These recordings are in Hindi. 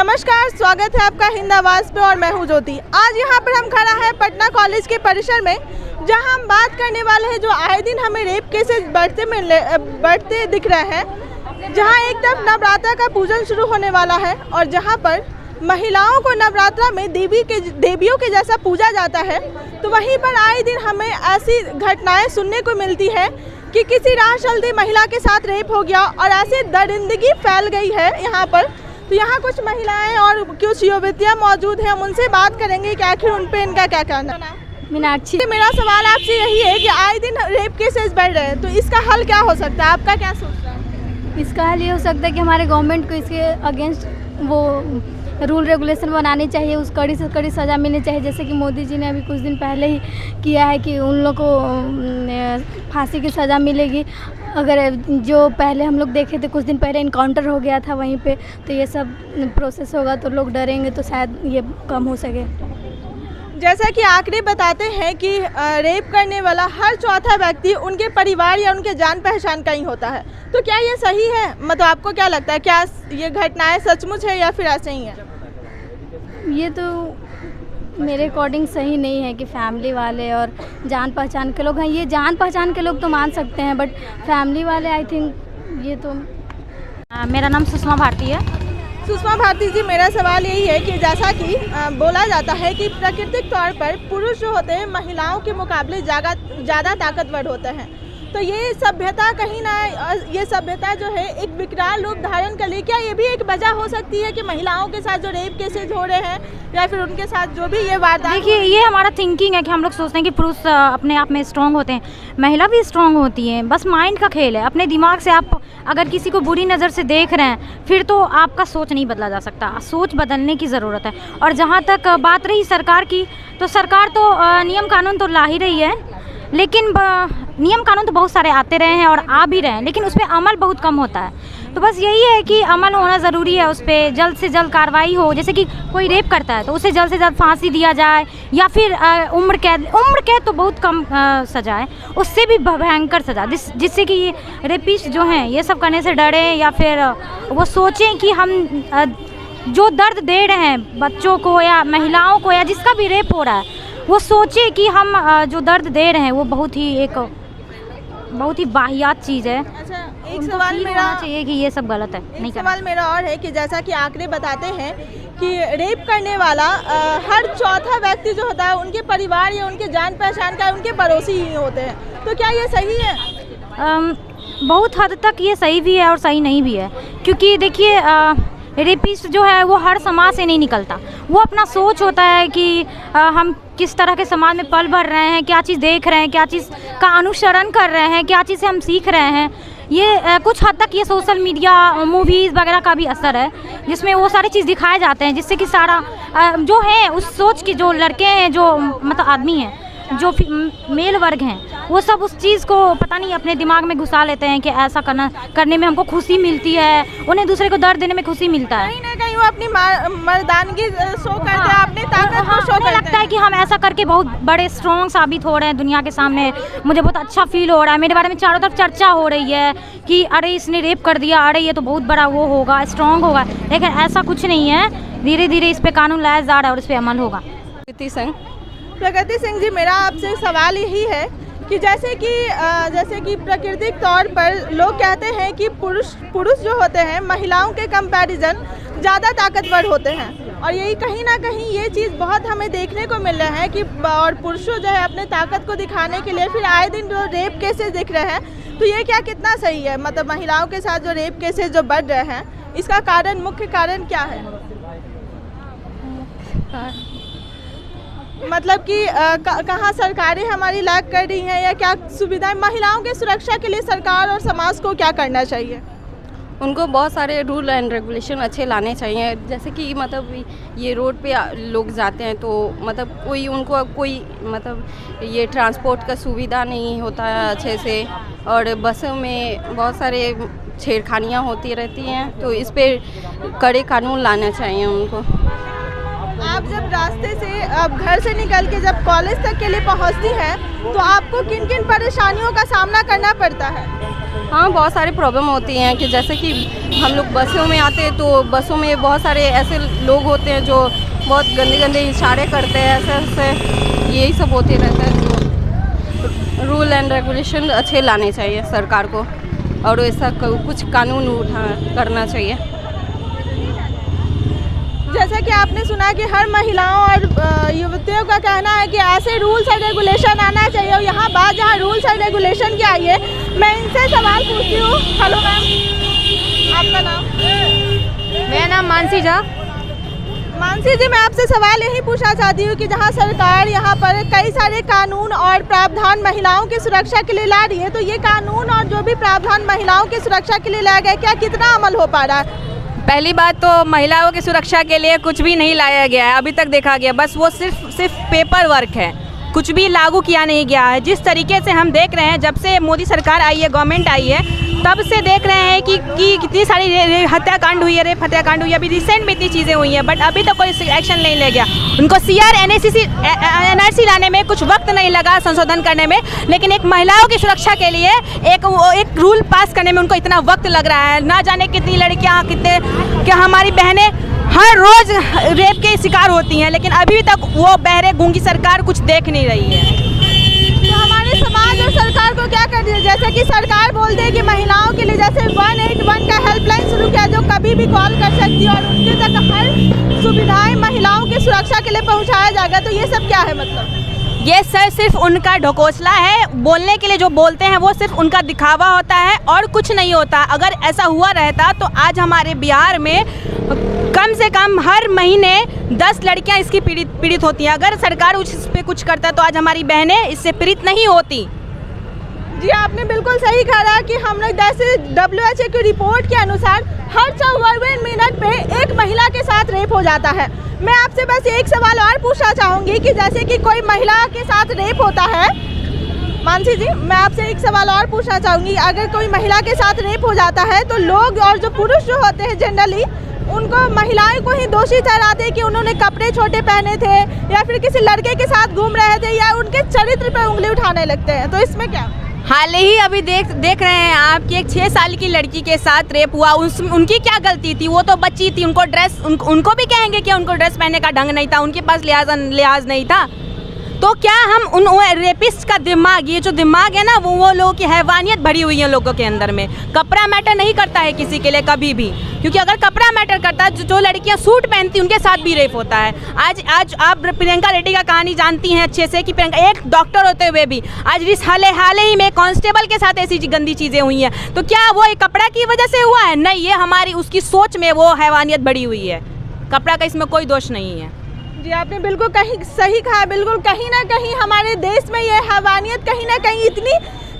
नमस्कार, स्वागत है आपका हिंद आवाज़ पे और मैं हूँ ज्योति। आज यहाँ पर हम खड़ा है पटना कॉलेज के परिसर में, जहाँ हम बात करने वाले हैं जो आए दिन हमें रेप केसेस बढ़ते दिख रहे हैं। जहाँ एक तरफ नवरात्रा का पूजन शुरू होने वाला है और जहाँ पर महिलाओं को नवरात्रा में देवियों के जैसा पूजा जाता है, तो वहीं पर आए दिन हमें ऐसी घटनाएं सुनने को मिलती है कि किसी राह चलती महिला के साथ रेप हो गया और ऐसी दरिंदगी फैल गई है यहाँ पर। तो यहाँ कुछ महिलाएं और कुछ युवतियाँ मौजूद हैं, हम उनसे बात करेंगे कि आखिर उन पे इनका क्या कहना है। मीनाक्षी। मेरा सवाल आपसे यही है कि आए दिन रेप केसेस बढ़ रहे हैं, तो इसका हल क्या हो सकता है, आपका क्या सोचना है? इसका हल ये हो सकता है कि हमारे गवर्नमेंट को इसके अगेंस्ट वो रूल रेगुलेशन बनानी चाहिए, उस कड़ी से कड़ी सज़ा मिलनी चाहिए। जैसे कि मोदी जी ने अभी कुछ दिन पहले ही किया है कि उन लोग को फांसी की सज़ा मिलेगी। अगर जो पहले हम लोग देखे थे, कुछ दिन पहले इनकाउंटर हो गया था वहीं पे, तो ये सब प्रोसेस होगा तो लोग डरेंगे, तो शायद ये कम हो सके। जैसा कि आंकड़े बताते हैं कि रेप करने वाला हर चौथा व्यक्ति उनके परिवार या उनके जान पहचान का ही होता है, तो क्या ये सही है? मतलब आपको क्या लगता है, क्या ये घटनाएं सचमुच है या फिर ऐसे ही है? ये तो मेरे अकॉर्डिंग सही नहीं है कि फैमिली वाले और जान पहचान के लोग हैं। ये जान पहचान के लोग तो मान सकते हैं, बट फैमिली वाले आई थिंक ये तो। मेरा नाम सुषमा भारती है। सुषमा भारती जी, मेरा सवाल यही है कि जैसा कि बोला जाता है कि प्राकृतिक तौर पर पुरुष जो होते हैं महिलाओं के मुकाबले ज़्यादा ताकतवर होते हैं, तो ये सभ्यता कहीं ना ये सभ्यता जो है एक विकराल रूप धारण कर ली। क्या ये भी एक वजह हो सकती है कि महिलाओं के साथ जो रेप केसेज हो रहे हैं या फिर उनके साथ जो भी ये वारदात? देखिए, ये हमारा थिंकिंग है कि हम लोग सोचते हैं कि पुरुष अपने आप में स्ट्रांग होते हैं, महिला भी स्ट्रांग होती है, बस माइंड का खेल है। अपने दिमाग से आप अगर किसी को बुरी नज़र से देख रहे हैं, फिर तो आपका सोच नहीं बदला जा सकता, सोच बदलने की ज़रूरत है। और जहाँ तक बात रही सरकार की, तो सरकार तो नियम कानून तो ला ही रही है, लेकिन नियम कानून तो बहुत सारे आते रहे हैं और आ भी रहे हैं, लेकिन उस पर अमल बहुत कम होता है। तो बस यही है कि अमल होना ज़रूरी है, उस पर जल्द से जल्द कार्रवाई हो। जैसे कि कोई रेप करता है तो उसे जल्द से जल्द फांसी दिया जाए, या फिर उम्र कैद तो बहुत कम सज़ा है, उससे भी भयंकर सज़ा, जिससे कि ये रेपिस्ट जो हैं ये सब करने से डरें, या फिर वो सोचें कि हम जो दर्द दे रहे हैं बच्चों को या महिलाओं को या जिसका भी रेप हो रहा है, वो सोचे कि हम जो दर्द दे रहे हैं वो बहुत ही वाहियात चीज़ है। अच्छा, एक सवाल मेरा चाहिए कि ये सब गलत है। एक सवाल मेरा और है कि जैसा कि आंकड़े बताते हैं कि रेप करने वाला हर चौथा व्यक्ति जो होता है उनके परिवार या उनके जान पहचान का उनके पड़ोसी ही होते हैं, तो क्या ये सही है? बहुत हद तक ये सही भी है और सही नहीं भी है, क्योंकि देखिए रेपिस्ट जो है वो हर समाज से नहीं निकलता। वो अपना सोच होता है कि हम किस तरह के समाज में पल भर रहे हैं, क्या चीज़ देख रहे हैं, क्या चीज़ का अनुसरण कर रहे हैं, क्या चीज़ से हम सीख रहे हैं। ये कुछ हद तक ये सोशल मीडिया, मूवीज़ वगैरह का भी असर है, जिसमें वो सारी चीज़ दिखाए जाते हैं, जिससे कि सारा जो है उस सोच के जो लड़के हैं, जो मतलब आदमी हैं, जो मेल वर्ग हैं, वो सब उस चीज़ को पता नहीं अपने दिमाग में घुसा लेते हैं कि ऐसा करने में हमको खुशी मिलती है, उन्हें दूसरे को दर्द देने में खुशी मिलता है। कहीं ना कहीं वो अपनी मर्दानगी शो करते हैं, अपनी ताकत को शो करते हैं। लगता है कि हम ऐसा करके बहुत बड़े स्ट्रॉन्ग साबित हो रहे हैं दुनिया के सामने। मुझे बहुत अच्छा फील हो रहा है, मेरे बारे में चारों तरफ चर्चा हो रही है कि अरे इसने रेप कर दिया, अरे ये तो बहुत बड़ा वो होगा, स्ट्रॉन्ग होगा, लेकिन ऐसा कुछ नहीं है। धीरे धीरे इस पर कानून लाया जा रहा है और इस पर अमल होगा। प्रगति सिंह जी, मेरा आपसे सवाल यही है कि जैसे कि प्राकृतिक तौर पर लोग कहते हैं कि पुरुष जो होते हैं महिलाओं के कंपैरिजन ज़्यादा ताकतवर होते हैं, और यही कहीं ना कहीं ये चीज़ बहुत हमें देखने को मिल रहा है कि और पुरुषों जो है अपने ताकत को दिखाने के लिए फिर आए दिन जो रेप केसेस दिख रहे हैं, तो ये क्या कितना सही है? मतलब महिलाओं के साथ जो रेप केसेस जो बढ़ रहे हैं, इसका मुख्य कारण क्या है? मतलब कि कहाँ सरकारें हमारी लैग कर रही हैं, या क्या सुविधाएं महिलाओं की सुरक्षा के लिए सरकार और समाज को क्या करना चाहिए? उनको बहुत सारे रूल एंड रेगुलेशन अच्छे लाने चाहिए। जैसे कि मतलब ये रोड पे लोग जाते हैं तो मतलब कोई मतलब ये ट्रांसपोर्ट का सुविधा नहीं होता है अच्छे से, और बसों में बहुत सारे छेड़खानियाँ होती रहती हैं, तो इस पे कड़े कानून लाना चाहिए उनको। आप जब रास्ते से घर से निकल के जब कॉलेज तक के लिए पहुंचती हैं, तो आपको किन किन परेशानियों का सामना करना पड़ता है? हाँ, बहुत सारे प्रॉब्लम होती हैं कि जैसे कि हम लोग बसों में आते हैं तो बसों में बहुत सारे ऐसे लोग होते हैं जो बहुत गंदे गंदे इशारे करते हैं, ऐसे ऐसे यही सब होते रहता है। तो रूल एंड रेगुलेशन अच्छे लाने चाहिए सरकार को, और ऐसा कुछ कानून करना चाहिए। जैसा कि आपने सुना कि हर महिलाओं और युवतियों का कहना है कि ऐसे रूल्स और रेगुलेशन आना चाहिए, और यहाँ बात जहाँ रूल्स और रेगुलेशन की आई है, मैं इनसे सवाल पूछती हूँ। हेलो मैम, आपका नाम? मेरा नाम मानसी झा। मानसी जी, मैं आपसे सवाल यही पूछना चाहती हूँ कि जहाँ सरकार यहाँ पर कई सारे कानून और प्रावधान महिलाओं की सुरक्षा के लिए ला रही है, तो ये कानून और जो भी प्रावधान महिलाओं की सुरक्षा के लिए लाया गया, क्या कितना अमल हो पा रहा है? पहली बात तो महिलाओं की सुरक्षा के लिए कुछ भी नहीं लाया गया है अभी तक देखा गया, बस वो सिर्फ पेपर वर्क है, कुछ भी लागू किया नहीं गया है। जिस तरीके से हम देख रहे हैं, जब से मोदी सरकार आई है, गवर्नमेंट आई है, तब से देख रहे हैं कि कितनी सारी हत्याकांड हुई है, रेप हत्याकांड हुई है, अभी रिसेंट में इतनी चीज़ें हुई हैं, बट अभी तो कोई एक्शन नहीं ले गया। उनको NRC लाने में कुछ वक्त नहीं लगा, संशोधन करने में, लेकिन एक महिलाओं की सुरक्षा के लिए एक रूल पास करने में उनको इतना वक्त लग रहा है। ना जाने कितनी लड़कियाँ, क्या हमारी बहनें हर रोज़ रेप के शिकार होती हैं, लेकिन अभी तक वो बहरे गूंगी सरकार कुछ देख नहीं रही है। तो हमारे समाज और सरकार को क्या कर दिया? जैसे कि सरकार बोलते हैं कि महिलाओं के लिए जैसे 181 का हेल्पलाइन शुरू किया, जो कभी भी कॉल कर सकती है और उनके तक हर सुविधाएं महिलाओं की सुरक्षा के लिए पहुंचाया जाएगा, तो ये सब क्या है मतलब? ये सर सिर्फ उनका ढकोसला है, बोलने के लिए जो बोलते हैं वो सिर्फ उनका दिखावा होता है और कुछ नहीं होता। अगर ऐसा हुआ रहता तो आज हमारे बिहार में कम से कम हर महीने 10 लड़कियां इसकी पीड़ित होती हैं। अगर सरकार उस पर कुछ करता तो आज हमारी बहनें इससे पीड़ित नहीं होती। जी, आपने बिल्कुल सही कहा कि हम लोग जैसे WHO की रिपोर्ट के अनुसार हर 54 मिनट पे एक महिला के साथ रेप हो जाता है। मैं आपसे बस एक सवाल और पूछना चाहूँगी कि जैसे कि कोई महिला के साथ रेप होता है, मानसी जी, मैं आपसे एक सवाल और पूछना चाहूँगी, अगर कोई महिला के साथ रेप हो जाता है तो लोग और जो पुरुष जो होते हैं जनरली उनको महिलाएं को ही दोषी ठहराते हैं कि उन्होंने कपड़े छोटे पहने थे, या फिर किसी लड़के के साथ घूम रहे थे, या उनके चरित्र पर उंगली उठाने लगते हैं। तो इसमें क्या? हाल ही अभी देख रहे हैं आप कि एक 6 साल की लड़की के साथ रेप हुआ, उनकी क्या गलती थी? वो तो बच्ची थी, उनको भी कहेंगे कि उनको ड्रेस पहनने का ढंग नहीं था, उनके पास लिहाज नहीं था। तो क्या हम उन रेपिस्ट का दिमाग, ये जो दिमाग है ना, वो लोगों की हैवानियत भरी हुई है लोगों के अंदर में। कपड़ा मैटर नहीं करता है किसी के लिए कभी भी, क्योंकि अगर कपड़ा मैटर करता है, जो लड़कियां सूट पहनती उनके साथ भी रेप होता है। आज आप प्रियंका रेड्डी का कहानी जानती हैं अच्छे से कि प्रियंका एक डॉक्टर होते हुए भी आज हाल ही में कांस्टेबल के साथ ऐसी गंदी चीज़ें हुई हैं। तो क्या वो एक कपड़ा की वजह से हुआ है? नहीं, ये हमारी उसकी सोच में वो हैवानियत बढ़ी हुई है। कपड़ा का इसमें कोई दोष नहीं है। जी, आपने बिल्कुल कहीं सही कहा। बिल्कुल कहीं ना कहीं हमारे देश में ये हैवानियत कहीं ना कहीं इतनी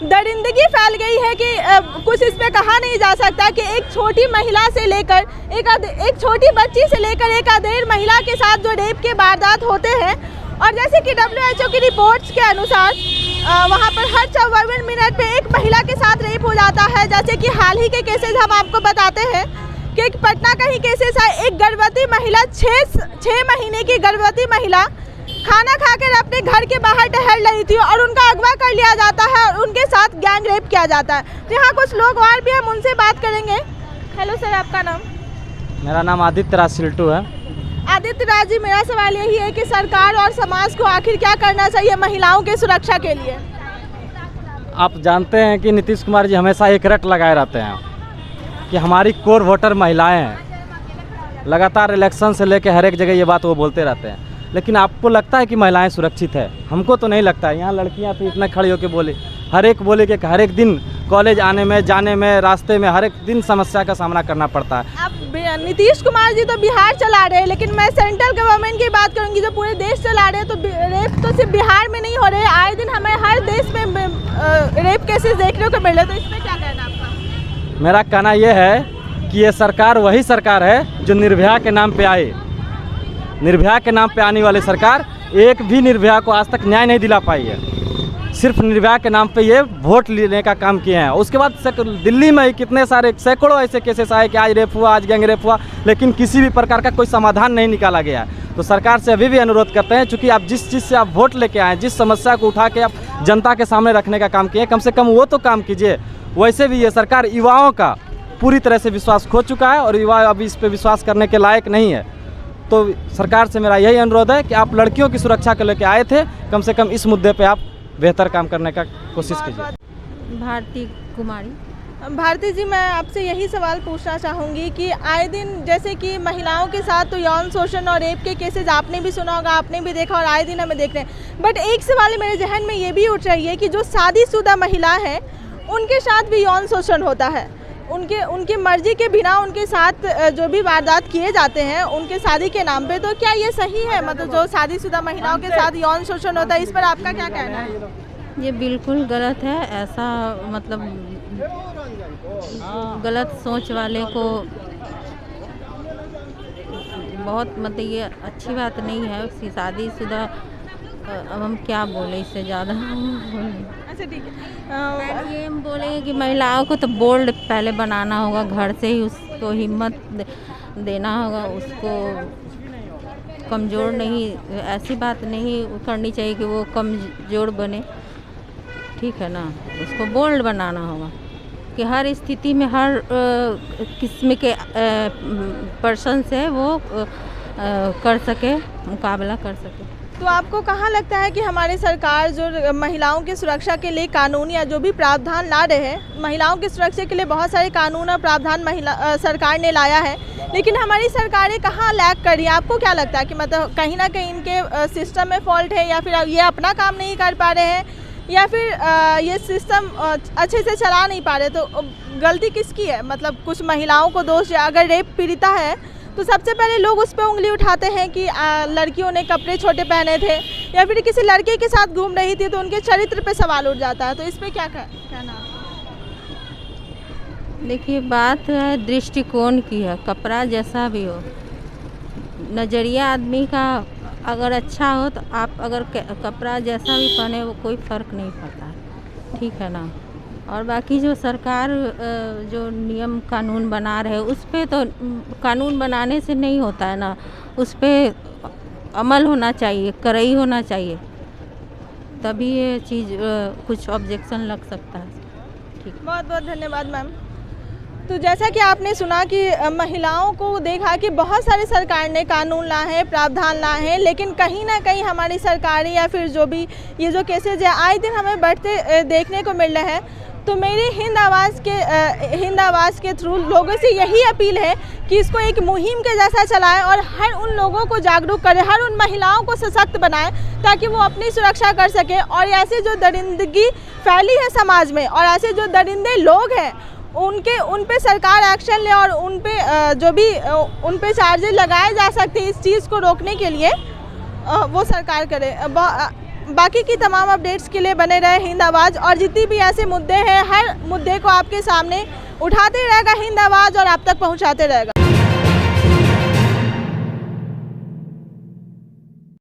दरिंदगी फैल गई है कि कुछ इस पे कहा नहीं जा सकता कि एक छोटी महिला से लेकर एक छोटी बच्ची से लेकर एक अधेड़ महिला के साथ जो रेप के वारदात होते हैं, और जैसे कि WHO की रिपोर्ट्स के अनुसार वहाँ पर हर 54 मिनट पे एक महिला के साथ रेप हो जाता है। जैसे कि हाल ही के केसेस हम आपको बताते हैं कि एक पटना का ही केसेस है, एक गर्भवती महिला 6 महीने की गर्भवती महिला खाना खाकर अपने घर के बाहर टहल रही थी और उनका अगवा कर लिया जाता है और उनके साथ गैंग रेप किया जाता है। तो यहाँ कुछ लोग और भी हम उनसे बात करेंगे। हेलो सर, आपका नाम? मेरा नाम आदित्य राज सिल्टू है। आदित्य राज जी, मेरा सवाल यही है कि सरकार और समाज को आखिर क्या करना चाहिए महिलाओं की सुरक्षा के लिए? आप जानते हैं कि नीतीश कुमार जी हमेशा एक रट लगाए रहते हैं कि हमारी कोर वोटर महिलाएं हैं। लगातार इलेक्शन से लेकर हर एक जगह ये बात वो बोलते रहते हैं, लेकिन आपको लगता है कि महिलाएं सुरक्षित है? हमको तो नहीं लगता है। यहाँ लड़कियाँ तो इतना खड़ी होकर बोले, हर एक बोले कि हर एक दिन कॉलेज आने में, जाने में, रास्ते में हर एक दिन समस्या का सामना करना पड़ता है। अब नीतीश कुमार जी तो बिहार चला रहे हैं, लेकिन मैं सेंट्रल गवर्नमेंट की बात करूंगी जो पूरे देश चला रहे हैं, तो रेप तो सिर्फ बिहार में नहीं हो रहे, आए दिन हमें हर देश में रेप केसेस देखने को मिल रहे। तो इसमें क्या कहना आपका? मेरा कहना यह है कि ये सरकार वही सरकार है जो निर्भया के नाम पे आए। निर्भया के नाम पे आने वाली सरकार एक भी निर्भया को आज तक न्याय नहीं दिला पाई है। सिर्फ निर्भया के नाम पे ये वोट लेने का काम किए हैं। उसके बाद दिल्ली में ही कितने सारे सैकड़ों ऐसे केसेस आए कि आज रेप हुआ, आज गैंग रेप हुआ, लेकिन किसी भी प्रकार का कोई समाधान नहीं निकाला गया। तो सरकार से अभी भी अनुरोध करते हैं, चूँकि आप जिस चीज़ से आप वोट लेके आए, जिस समस्या को उठा के आप जनता के सामने रखने का काम किए, कम से कम वो तो काम कीजिए। वैसे भी ये सरकार युवाओं का पूरी तरह से विश्वास खो चुका है और युवा अभी इस पर विश्वास करने के लायक नहीं है। तो सरकार से मेरा यही अनुरोध है कि आप लड़कियों की सुरक्षा को लेकर आए थे, कम से कम इस मुद्दे पे आप बेहतर काम करने का कोशिश कीजिए। भारती कुमारी। भारती जी, मैं आपसे यही सवाल पूछना चाहूँगी कि आए दिन जैसे कि महिलाओं के साथ तो यौन शोषण और रेप के केसेस आपने भी सुना होगा, आपने भी देखा और आए दिन हमें देख रहे हैं। बट एक सवाल मेरे जहन में ये भी उठ रही है कि जो शादीशुदा महिला है उनके साथ भी यौन शोषण होता है, उनके मर्जी के बिना उनके साथ जो भी वारदात किए जाते हैं उनके शादी के नाम पे। तो क्या ये सही है, मतलब जो शादीशुदा महिलाओं के साथ यौन शोषण होता है, इस पर आपका क्या कहना है? ये बिल्कुल गलत है। ऐसा मतलब गलत सोच वाले को बहुत मतलब ये अच्छी बात नहीं है। उसकी शादीशुदा अब हम क्या बोले, इससे ज़्यादा अच्छा ठीक है। ये हम बोलेंगे कि महिलाओं को तो बोल्ड पहले बनाना होगा, घर से ही उसको हिम्मत देना होगा, उसको कमज़ोर नहीं, ऐसी बात नहीं करनी चाहिए कि वो कमज़ोर बने, ठीक है ना। उसको बोल्ड बनाना होगा कि हर स्थिति में हर किस्म के पर्सन से वो कर सके, मुकाबला कर सके। तो आपको कहाँ लगता है कि हमारी सरकार जो महिलाओं की सुरक्षा के लिए कानून या जो भी प्रावधान ला रहे हैं, महिलाओं की सुरक्षा के लिए बहुत सारे कानून और प्रावधान सरकार ने लाया है, लेकिन हमारी सरकारें कहाँ लैग कर रही है? आपको क्या लगता है कि मतलब कहीं ना कहीं इनके सिस्टम में फॉल्ट है, या फिर ये अपना काम नहीं कर पा रहे हैं, या फिर ये सिस्टम अच्छे से चला नहीं पा रहे? तो गलती किसकी है? मतलब कुछ महिलाओं को दोष, या अगर रेप पीड़िता है तो सबसे पहले लोग उस पर उंगली उठाते हैं कि लड़कियों ने कपड़े छोटे पहने थे, या फिर किसी लड़के के साथ घूम रही थी तो उनके चरित्र पे सवाल उठ जाता है। तो इस पर क्या कहना? देखिए, बात है दृष्टिकोण की है। कपड़ा जैसा भी हो, नज़रिया आदमी का अगर अच्छा हो तो आप अगर कपड़ा जैसा भी पहने वो कोई फ़र्क नहीं पड़ता है, ठीक है ना। और बाकी जो सरकार जो नियम कानून बना रहे हैं उस पे तो कानून बनाने से नहीं होता है ना, उस पे अमल होना चाहिए, कड़ाई होना चाहिए, तभी ये चीज़ कुछ ऑब्जेक्शन लग सकता है। ठीक, बहुत बहुत धन्यवाद मैम। तो जैसा कि आपने सुना कि महिलाओं को देखा कि बहुत सारी सरकार ने कानून लाए हैं, प्रावधान लाए हैं, लेकिन कहीं ना कहीं हमारी सरकारें या फिर जो भी ये जो केसेज है आए दिन हमें बढ़ते देखने को मिल रहे हैं। तो मेरी हिंद आवाज़ के थ्रू लोगों से यही अपील है कि इसको एक मुहिम के जैसा चलाएं और हर उन लोगों को जागरूक करें, हर उन महिलाओं को सशक्त बनाएं ताकि वो अपनी सुरक्षा कर सकें। और ऐसे जो दरिंदगी फैली है समाज में और ऐसे जो दरिंदे लोग हैं उन पे सरकार एक्शन ले और उन पे जो भी उन पे चार्जेस लगाए जा सकते हैं इस चीज़ को रोकने के लिए वो सरकार करे। बाकी की तमाम अपडेट्स के लिए बने रहे हिंद आवाज़, और जितनी भी ऐसे मुद्दे हैं हर मुद्दे को आपके सामने उठाते रहेगा हिंद आवाज़ और आप तक पहुंचाते रहेगा।